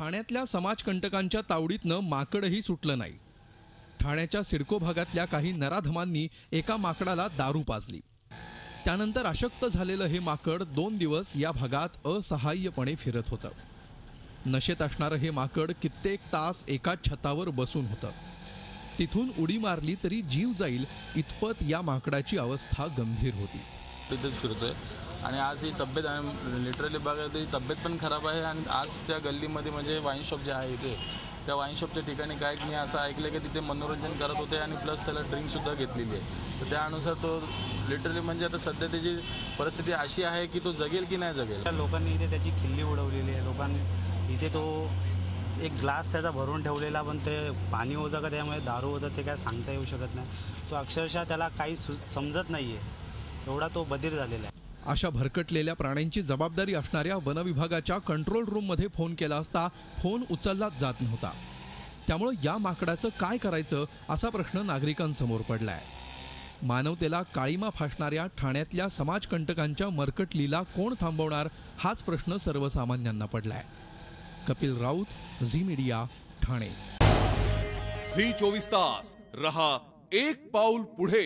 ठाण्यातल्या समाजकंटकांच्या तावडीतनं माकडही सुटलं नाही। ठाण्याच्या सिडको भागातल्या काही नराधमांनी एका माकडाला दारू पाजली। त्यानंतर अशक्त झालेलं हे माकड 2 दिवस या भागात असहाय्यपणे फिरत होतं। नशेत असणारं हे माकड कित्येक तास एका छतावर बसून होतं। तिथून उडी मारली तरी जीव जाईल इतपत या माकडाची अवस्था गंभीर होती। तिथेच फिरतोय आणि आज ही तब्येत लिटरली बघा ती तब्येत पण खराब आहे। आणि आज त्या गल्लीमध्ये म्हणजे वाईन शॉप जे आहे इथे त्या वाईन शॉपच्या ठिकाणी काय मी असं ऐकलं की तिथे मनोरंजन करत होते आणि प्लस त्याला ड्रिंकसुद्धा घेतलेली आहे। तर त्यानुसार तो लिटरली म्हणजे आता सध्या त्याची परिस्थिती अशी आहे की तो जगेल की नाही जगेल। लोकांनी इथे त्याची खिल्ली उडवलेली आहे। लोकांनी इथे तो एक ग्लास त्याचा भरून ठेवलेला, पण ते पाणी होतं का त्यामुळे दारू होतं ते काय सांगता येऊ शकत नाही। तो अक्षरशः त्याला काही समजत नाही आहे, एवढा तो बधीर झालेला आहे। अशा भरकटलेल्या प्राण्यांची जबाबदारी असणाऱ्या वन विभागाच्या कंट्रोल रूममध्ये फोन केला असता फोन उचललाच जात नव्हता। त्यामुळे या माकडाचं काय करायचं असा प्रश्न नागरिकांसमोर पडलाय। मानवतेला काळीमा फासणाऱ्या ठाण्यातल्या समाजकंटकांच्या मरकटलीला कोण थांबवणार हाच प्रश्न सर्वसामान्यांना पडलाय। कपिल राऊत, झी मीडिया, ठाणे। झी 24 तास रहा एक पाऊल पुढे।